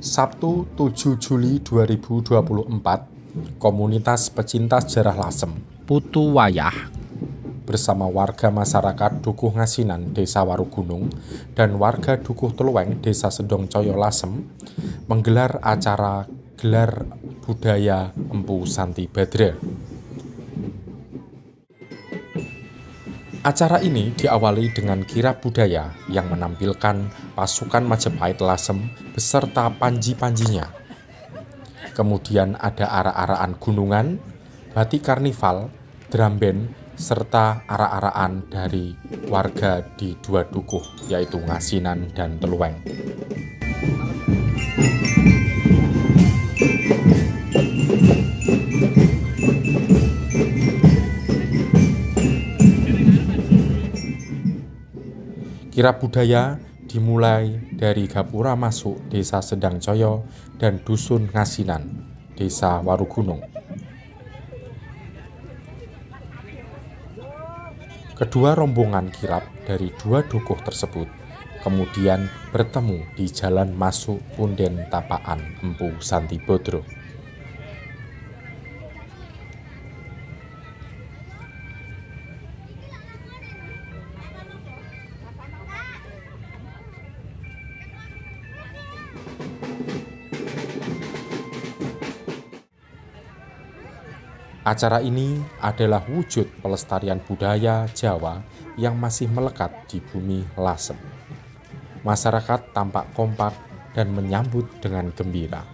Sabtu 7 Juli 2024, komunitas pecinta sejarah Lasem, Putu Wayah, bersama warga masyarakat Dukuh Ngasinan, Desa Warugunung, dan warga Dukuh Teluweng, Desa Sendongcoyo Lasem, menggelar acara gelar budaya Empu Santi Badra. Acara ini diawali dengan kirab budaya yang menampilkan pasukan Majapahit Lasem beserta panji-panjinya. Kemudian ada arak-arakan gunungan, batik karnival, drum band, serta arak-arakan dari warga di dua dukuh, yaitu Ngasinan dan Teluweng. Kirab budaya dimulai dari gapura masuk Desa Sendongcoyo dan Dusun Ngasinan, Desa Warugunung. Kedua rombongan kirab dari dua dukuh tersebut kemudian bertemu di jalan masuk Punden Tapaan Empu Santi Badra. Acara ini adalah wujud pelestarian budaya Jawa yang masih melekat di bumi Lasem. Masyarakat tampak kompak dan menyambut dengan gembira.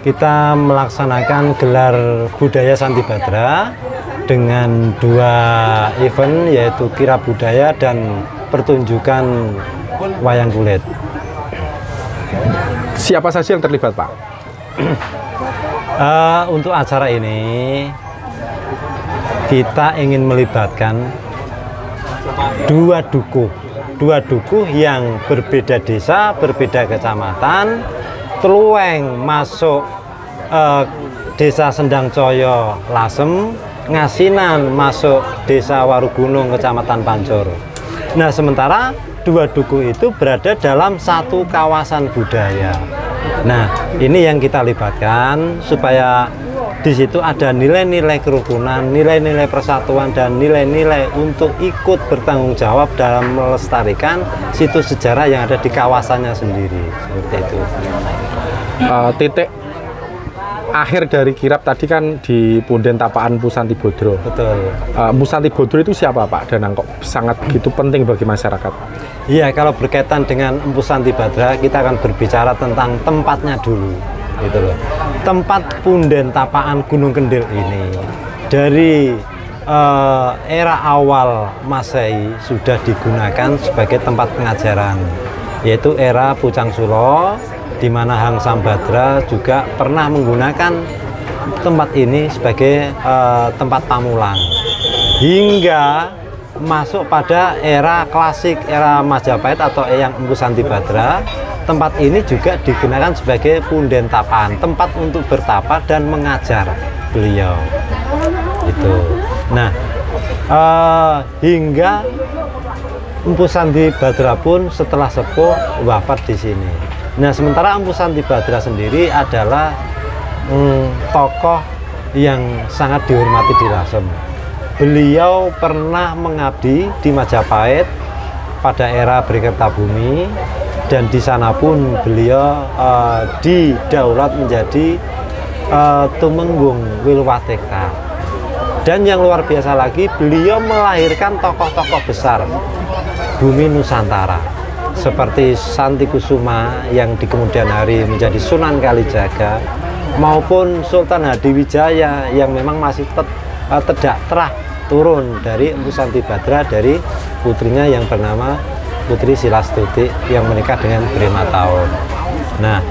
Kita melaksanakan gelar budaya Santi Badra dengan dua event, yaitu kirab budaya dan pertunjukan wayang kulit. Siapa saja yang terlibat, Pak? Untuk acara ini kita ingin melibatkan dua dukuh yang berbeda desa, berbeda kecamatan. Teluweng masuk Desa Sendongcoyo Lasem, Ngasinan masuk Desa Warugunung Kecamatan Pancur. Nah, sementara dua dukuh itu berada dalam satu kawasan budaya. Nah, ini yang kita libatkan supaya di situ ada nilai-nilai kerukunan, nilai-nilai persatuan, dan nilai-nilai untuk ikut bertanggung jawab dalam melestarikan situs sejarah yang ada di kawasannya sendiri. Seperti itu. Titik akhir dari kirab tadi kan di Punden Tapaan Empu Santi Badra. Betul. Empu Santi Badra itu siapa, Pak? Dan kok sangat begitu penting bagi masyarakat? Iya, kalau berkaitan dengan Empu Santi Badra, kita akan berbicara tentang tempatnya dulu, gitu loh. Tempat Punden Tapaan Gunung Kendil ini dari era awal Masehi sudah digunakan sebagai tempat pengajaran, yaitu era Pucang Sulo, di mana Hang Sambadra juga pernah menggunakan tempat ini sebagai tempat pamulang. Hingga masuk pada era klasik, era Majapahit atau Eyang Empu Santi Badra, tempat ini juga digunakan sebagai Punden Tapaan, tempat untuk bertapa dan mengajar beliau. Itu. Nah, hingga Empu Santi Badra pun setelah sepuh wafat di sini. Nah, sementara Empu Santi Badra sendiri adalah tokoh yang sangat dihormati di Lasem. Beliau pernah mengabdi di Majapahit pada era Berikertabumi, dan di sana pun beliau didaulat menjadi Tumenggung Wilwateka. Dan yang luar biasa lagi, beliau melahirkan tokoh-tokoh besar bumi Nusantara seperti Santi Kusuma yang di kemudian hari menjadi Sunan Kalijaga, maupun Sultan Hadiwijaya yang memang masih tidak terah turun dari Empu Santi Badra, dari putrinya yang bernama Putri Silastuti yang menikah dengan Brima Taun. Nah,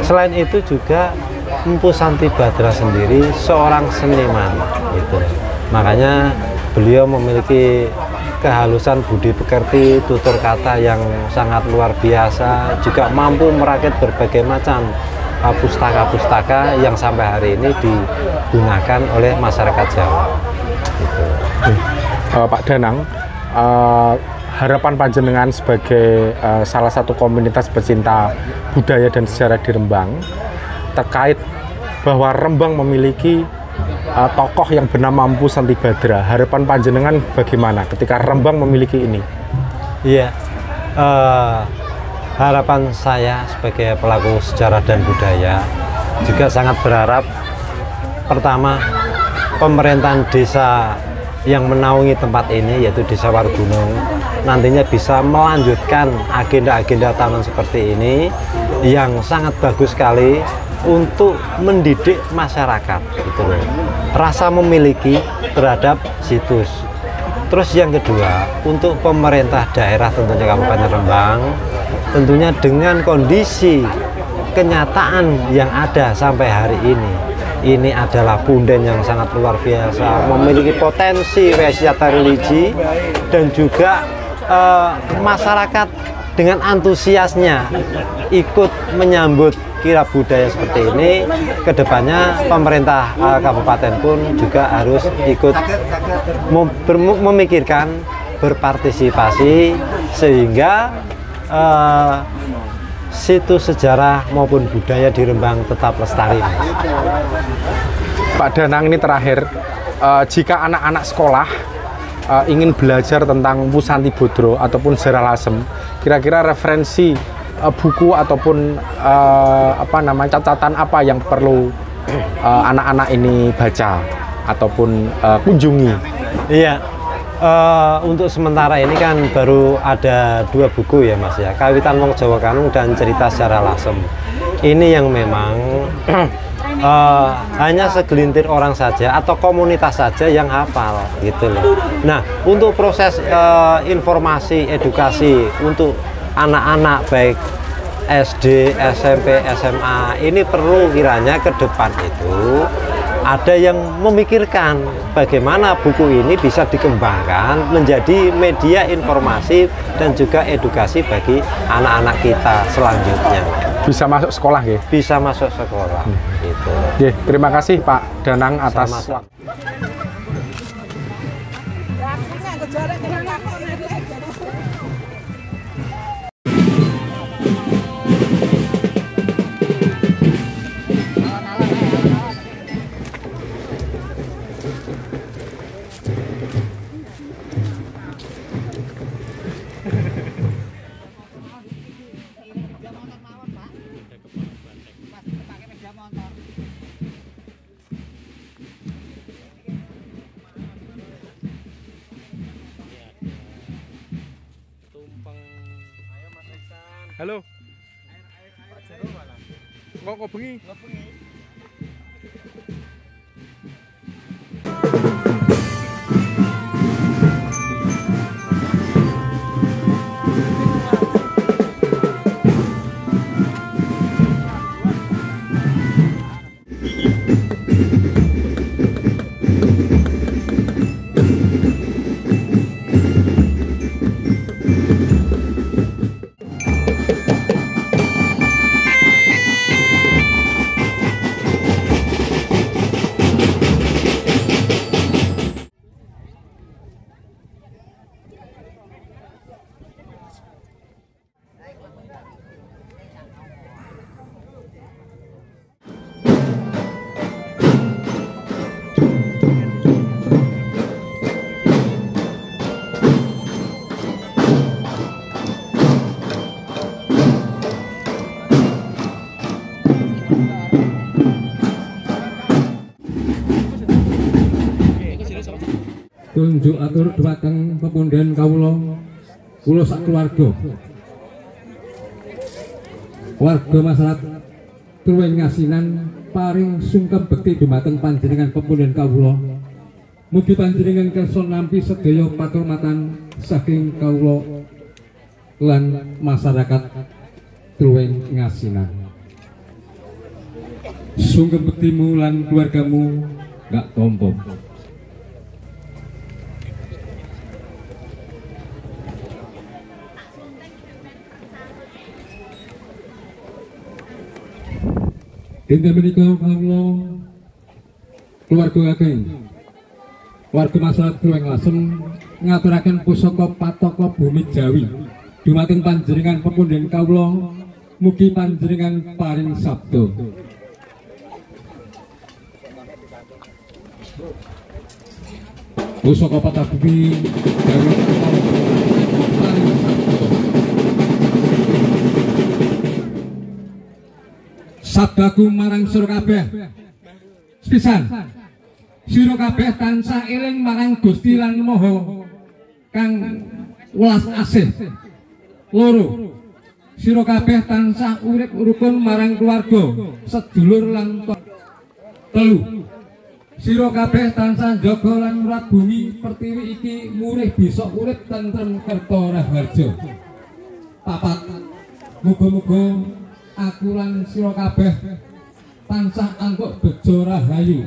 selain itu juga Empu Santi Badra sendiri seorang seniman, gitu. Makanya beliau memiliki kehalusan budi pekerti, tutur kata yang sangat luar biasa, juga mampu merakit berbagai macam pustaka-pustaka yang sampai hari ini digunakan oleh masyarakat Jawa. Gitu. Pak Danang, harapan panjenengan sebagai salah satu komunitas pecinta budaya dan sejarah di Rembang terkait bahwa Rembang memiliki tokoh yang bernama Empu Santi Badra. Harapan panjenengan bagaimana ketika Rembang memiliki ini? Iya, harapan saya sebagai pelaku sejarah dan budaya juga sangat berharap pertama pemerintahan desa yang menaungi tempat ini yaitu Desa Warugunung nantinya bisa melanjutkan agenda-agenda tahunan seperti ini yang sangat bagus sekali untuk mendidik masyarakat gitu loh, rasa memiliki terhadap situs. Terus yang kedua, untuk pemerintah daerah tentunya Kabupaten Rembang tentunya dengan kondisi kenyataan yang ada sampai hari ini adalah punden yang sangat luar biasa, memiliki potensi wisata religi dan juga masyarakat dengan antusiasnya ikut menyambut kirab budaya seperti ini. Kedepannya pemerintah kabupaten pun juga harus ikut memikirkan, berpartisipasi sehingga situs sejarah maupun budaya di Rembang tetap lestari. Pak Danang, ini terakhir, jika anak-anak sekolah ingin belajar tentang Empu Santi Badra ataupun sejarah Lasem, kira-kira referensi buku ataupun catatan apa yang perlu anak-anak ini baca ataupun kunjungi? Iya, untuk sementara ini kan baru ada 2 buku ya Mas ya, Kawitan Wong Jawa Kanung dan Cerita Sejarah Lasem. Ini yang memang hanya segelintir orang saja atau komunitas saja yang hafal gitu loh. Nah, untuk proses informasi edukasi untuk anak-anak baik SD, SMP, SMA ini perlu kiranya ke depan itu ada yang memikirkan bagaimana buku ini bisa dikembangkan menjadi media informasi dan juga edukasi bagi anak-anak kita selanjutnya. Bisa masuk sekolah ya? Bisa masuk sekolah. Gitu. Terima kasih Pak Danang atas waktu. Halo. Kok bengi? Tunjuk atur dhumateng pepundhen kawula sak keluarga. Warga masyarakat Truweng Ngasinan paring sungkem bekti dhumateng panjenengan pepundhen kawula. Mugi panjenengan kersa nampi sedaya paturmatan saking kawula lan masyarakat Truweng Ngasinan. Sungkem bektimu lan keluargamu gak tompo. Dinten menika kawula keluarga ageng warga masyarakat Kluweng Lasem ngaturaken pusaka pataka bumi Jawi dumateng panjenengan pepundhen kawula, mugi panjenengan paring sabda. Pusaka pataka bumi Jawi paring sabda. Sabdaku marang sira kabeh. Sepisan sira kabeh tansah eling marang Gusti lan Maha kang welas asih. Loro, sira kabeh tansah urip rukun marang keluarga, sedulur lan telu. Sira kabeh tansah jaga lan ngrawat bumi pertiwi iki murih bisa urip tentrem kerta raharja. Papat, muga-muga aku lan sira kabeh tansah antuk bejo rahayu,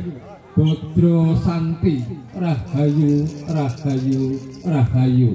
bodro santi, rahayu, rahayu, rahayu.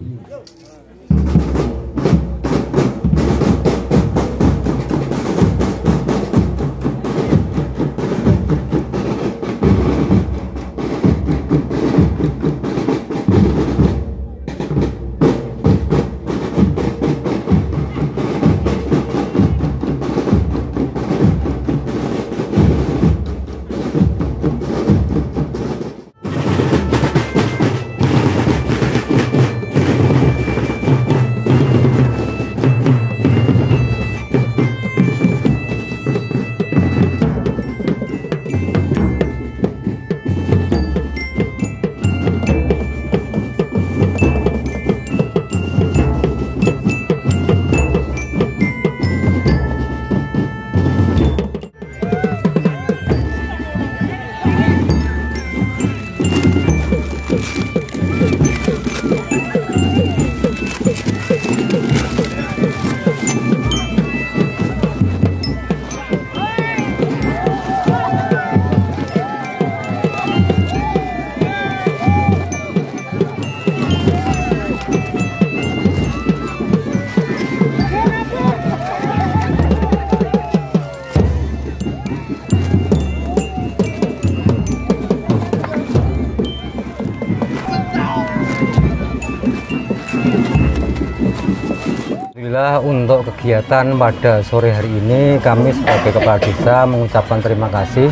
Alhamdulillah untuk kegiatan pada sore hari ini kami sebagai Kepala Desa mengucapkan terima kasih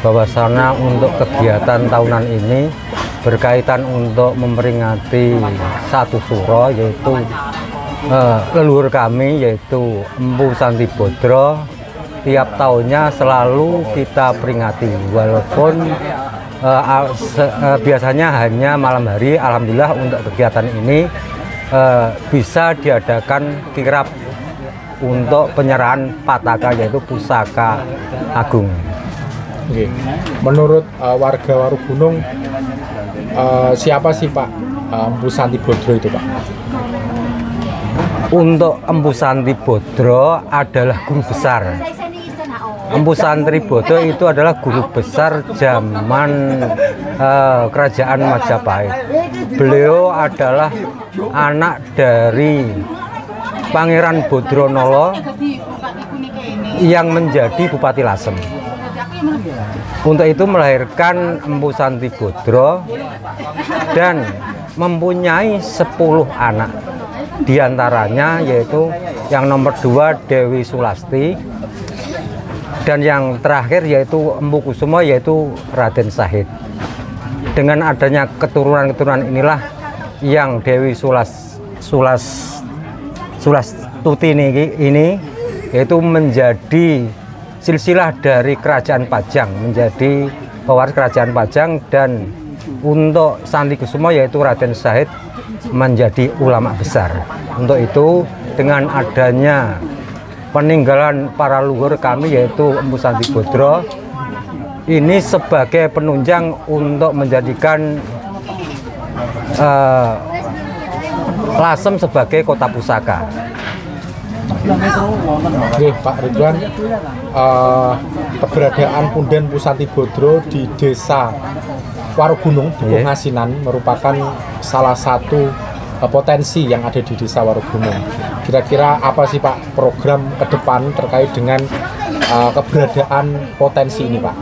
bahwasanya untuk kegiatan tahunan ini berkaitan untuk memperingati satu suro yaitu leluhur kami yaitu Empu Santi Bodro. Tiap tahunnya selalu kita peringati walaupun biasanya hanya malam hari. Alhamdulillah untuk kegiatan ini bisa diadakan kirap untuk penyerahan pataka yaitu pusaka agung. Oke. Menurut warga Warugunung siapa sih Pak Empu Santi Bodro itu Pak? Untuk Empu Santi Bodro adalah guru besar. Empu Santi Bodro itu adalah guru besar zaman kerajaan Majapahit. Beliau adalah anak dari Pangeran Bodronolo yang menjadi Bupati Lasem. Untuk itu melahirkan Empu Santi Bodro dan mempunyai 10 anak. Di antaranya yaitu yang nomor 2 Dewi Sulasti dan yang terakhir yaitu Empu Kusumo yaitu Raden Sahid. Dengan adanya keturunan-keturunan inilah yang Dewi Sulastuti ini yaitu menjadi silsilah dari Kerajaan Pajang, menjadi pewaris Kerajaan Pajang, dan untuk Santi Kusumo yaitu Raden Sahid menjadi ulama besar. Untuk itu dengan adanya peninggalan para leluhur kami yaitu Empu Santi Bodro ini sebagai penunjang untuk menjadikan Lasem sebagai kota pusaka. Oke Pak Ridwan, keberadaan Punden Empu Santi Bodro di desa Warugunung, Dukuh Ngasinan merupakan salah satu potensi yang ada di desa Warugunung. Kira-kira apa sih Pak program ke depan terkait dengan keberadaan potensi ini, Pak?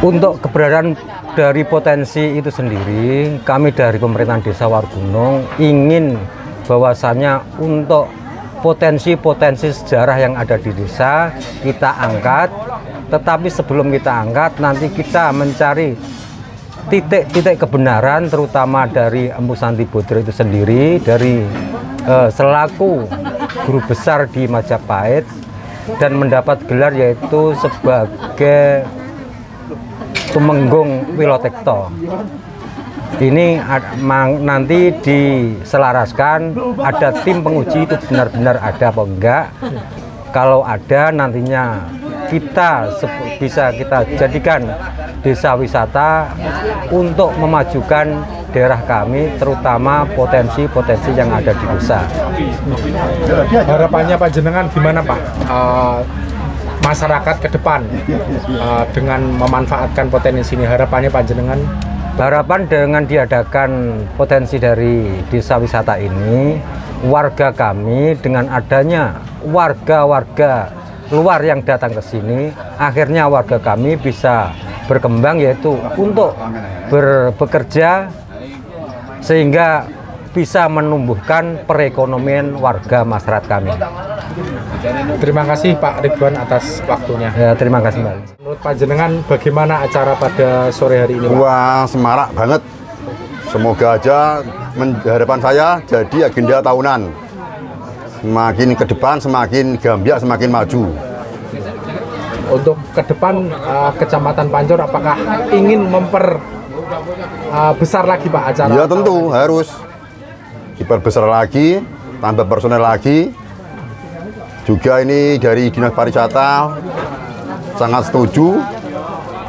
Untuk keberadaan dari potensi itu sendiri, kami dari pemerintahan Desa Warugunung ingin bahwasannya untuk potensi-potensi sejarah yang ada di desa kita angkat, tetapi sebelum kita angkat nanti kita mencari titik-titik kebenaran terutama dari Empu Santi Bodro itu sendiri, dari selaku guru besar di Majapahit dan mendapat gelar yaitu sebagai Tumenggung Wilotekto. Ini nanti diselaraskan, ada tim penguji itu benar-benar ada apa enggak. Kalau ada, nantinya bisa kita jadikan desa wisata untuk memajukan daerah kami, terutama potensi-potensi yang ada di desa. Harapannya Pak Jenengan gimana, Pak? Masyarakat ke depan dengan memanfaatkan potensi ini, harapannya Pak Jenengan? Harapan dengan diadakan potensi dari desa wisata ini, warga kami dengan adanya warga-warga luar yang datang ke sini, akhirnya warga kami bisa berkembang yaitu untuk bekerja sehingga bisa menumbuhkan perekonomian warga masyarakat kami. Terima kasih Pak Ridwan atas waktunya. Ya, terima kasih Mbak. Menurut Pak Jenengan bagaimana acara pada sore hari ini, Pak? Wah, semarak banget. Semoga aja harapan saya jadi agenda tahunan. Semakin ke depan, semakin gambyak, semakin maju. Untuk ke depan Kecamatan Pancur apakah ingin besar lagi Pak acara? Ya tentu harus diperbesar lagi, tambah personel lagi. Juga ini dari Dinas Pariwisata sangat setuju.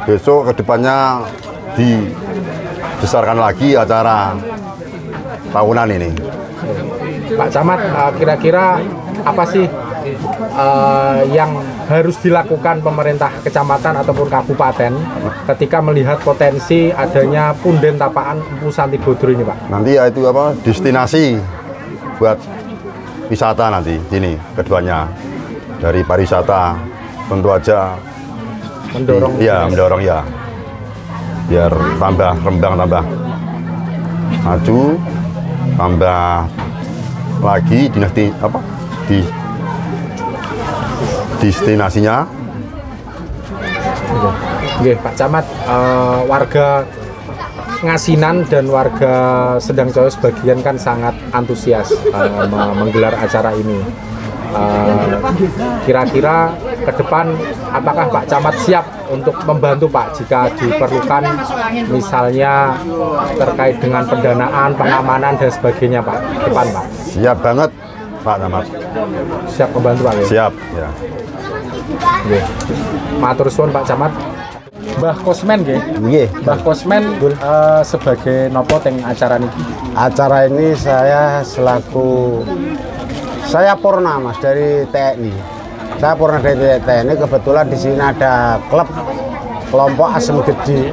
Besok kedepannya dibesarkan lagi acara tahunan ini. Pak Camat, kira-kira apa sih yang harus dilakukan pemerintah kecamatan ataupun kabupaten ketika melihat potensi adanya punden tapaan Empu Santi Bodro ini, Pak? Nanti ya itu apa, destinasi buat wisata nanti ini kedepannya dari pariwisata tentu aja mendorong ya biar tambah Rembang tambah maju, tambah lagi destinasinya. Oke, Pak Camat, warga Ngasinan dan warga Sedangcoyo sebagian kan sangat antusias menggelar acara ini. Kira-kira ke depan apakah Pak Camat siap untuk membantu Pak jika diperlukan, misalnya terkait dengan pendanaan, pengamanan dan sebagainya, Pak, ke depan, Pak? Siap banget Pak Camat. Siap membantu, Pak? Ya? Siap ya. Oke. Matur suwun Pak Camat. Mbah Kosmen nggih. Nggih. Mbah Kosmen sebagai nopo teng acara niki? Acara ini saya purna Mas dari TNI. Saya purna dari TNI, kebetulan di sini ada klub kelompok Asem Gede.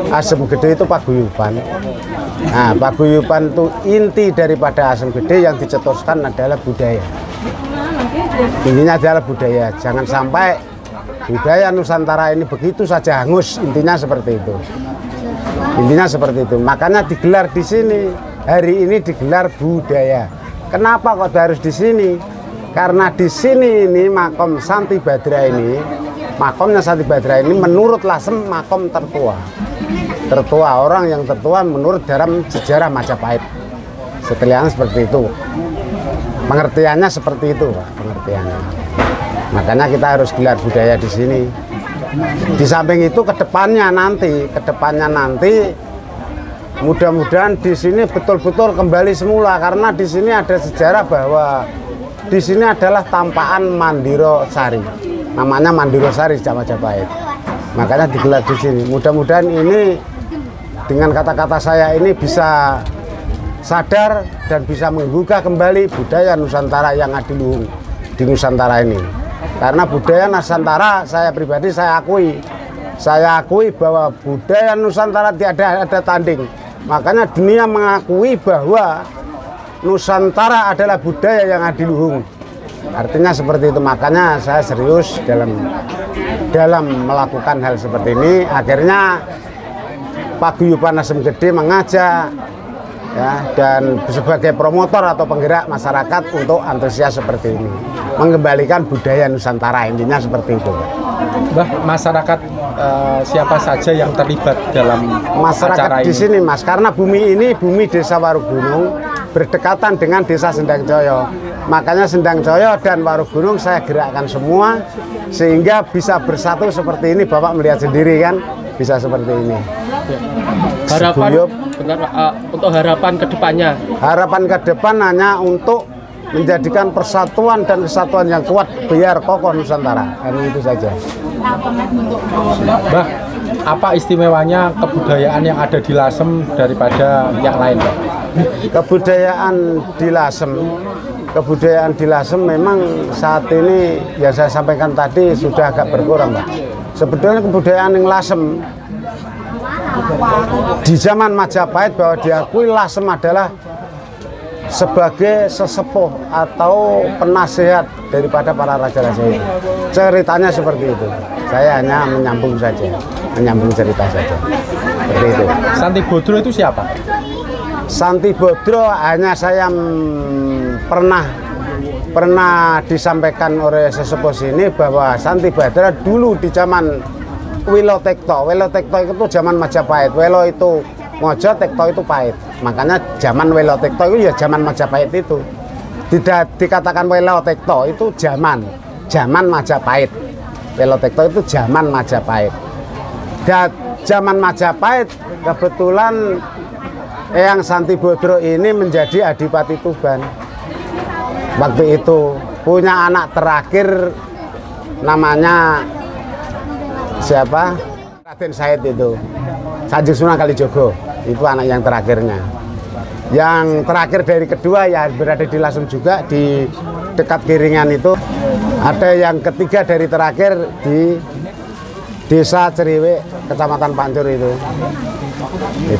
Asem Gede itu paguyuban. Nah, paguyuban itu inti daripada Asem Gede yang dicetuskan adalah budaya. Intinya adalah budaya. Jangan sampai budaya Nusantara ini begitu saja hangus, intinya seperti itu. Intinya seperti itu. Makanya digelar di sini. Hari ini digelar budaya. Kenapa kok harus di sini? Karena di sini ini makom Santi Badra ini, makomnya Santi Badra ini menurut Lasem makom tertua. Tertua, orang yang tertua menurut dalam sejarah Majapahit. Setelahnya seperti itu. Pengertiannya seperti itu, Pak, pengertiannya. Makanya kita harus gelar budaya di sini. Di samping itu kedepannya nanti mudah-mudahan di sini betul-betul kembali semula, karena di sini ada sejarah bahwa di sini adalah tampaan Mandiro Sari. Namanya Mandiro Sari Majapahit. Makanya digelar di sini. Mudah-mudahan ini dengan kata-kata saya ini bisa sadar dan bisa menggugah kembali budaya Nusantara yang adiluhung di Nusantara ini. Karena budaya Nusantara saya pribadi saya akui bahwa budaya Nusantara tidak ada tanding. Makanya dunia mengakui bahwa Nusantara adalah budaya yang adiluhung. Artinya seperti itu, makanya saya serius dalam melakukan hal seperti ini. Akhirnya Paguyuban Asem Gede mengajak ya, dan sebagai promotor atau penggerak masyarakat untuk antusias seperti ini, mengembalikan budaya Nusantara, intinya seperti itu. Mbah, masyarakat siapa saja yang terlibat dalam acara Masyarakat di ini? sini, Mas, karena bumi ini bumi Desa Warugunung berdekatan dengan Desa Sendangcoyo. Makanya Sendangcoyo dan Warugunung saya gerakkan semua sehingga bisa bersatu seperti ini. Bapak melihat sendiri kan, bisa seperti ini. Harapan Seguyup. benar, untuk harapan kedepannya. Harapan ke depan hanya untuk menjadikan persatuan dan kesatuan yang kuat biar kokoh Nusantara. Hanya itu saja. Mbah, apa istimewanya kebudayaan yang ada di Lasem daripada yang lain, Mbah? Kebudayaan di Lasem memang saat ini yang saya sampaikan tadi sudah agak berkurang, Pak. Sebetulnya kebudayaan yang Lasem di zaman Majapahit bahwa diakui Lasem adalah sebagai sesepuh atau penasehat daripada para raja-raja itu. Ceritanya seperti itu. Saya hanya menyambung cerita saja. Seperti itu. Santi Bodro itu siapa? Santi Bodro hanya saya pernah disampaikan oleh sesepuh sini bahwa Santi Badra dulu di zaman Welo Tekto itu zaman Majapahit. Welo itu Mojo, Tekto itu Pahit. Makanya zaman Welo Tekto itu ya zaman Majapahit itu. Tidak dikatakan Welo Tekto itu zaman Majapahit. Welo Tekto itu zaman Majapahit. Dan zaman Majapahit kebetulan Eyang Santi Bodro ini menjadi Adipati Tuban. Waktu itu punya anak terakhir namanya siapa? Raden Said itu. Kanjeng Sunan Kalijogo itu anak yang terakhirnya. Yang terakhir dari kedua ya berada di Lasem juga di dekat Kiringan itu. Ada yang ketiga dari terakhir di Desa Ceriwik, Kecamatan Pancur itu.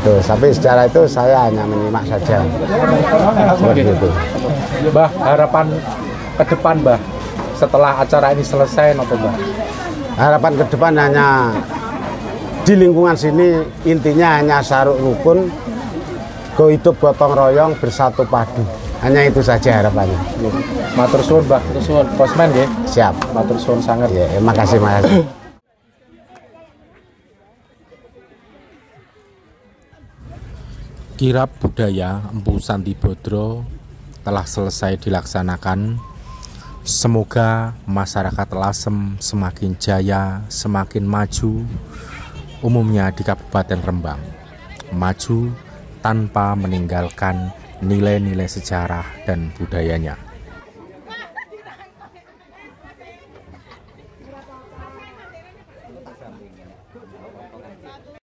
Tapi secara itu saya hanya menyimak saja. Seperti itu. Mbah, harapan ke depan, Mbah, setelah acara ini selesai, apa, Mbah? Harapan ke depan hanya di lingkungan sini intinya hanya saruk rukun, go hidup gotong royong, bersatu padu. Hanya itu saja harapannya. Matur suwun, Mbah. Matur suwun. Posmen nggih. Siap. Matur suwun sangat. Ya, makasih. Kirab budaya Empu Santi Bodro telah selesai dilaksanakan. Semoga masyarakat Lasem semakin jaya, semakin maju, umumnya di Kabupaten Rembang. Maju tanpa meninggalkan nilai-nilai sejarah dan budayanya.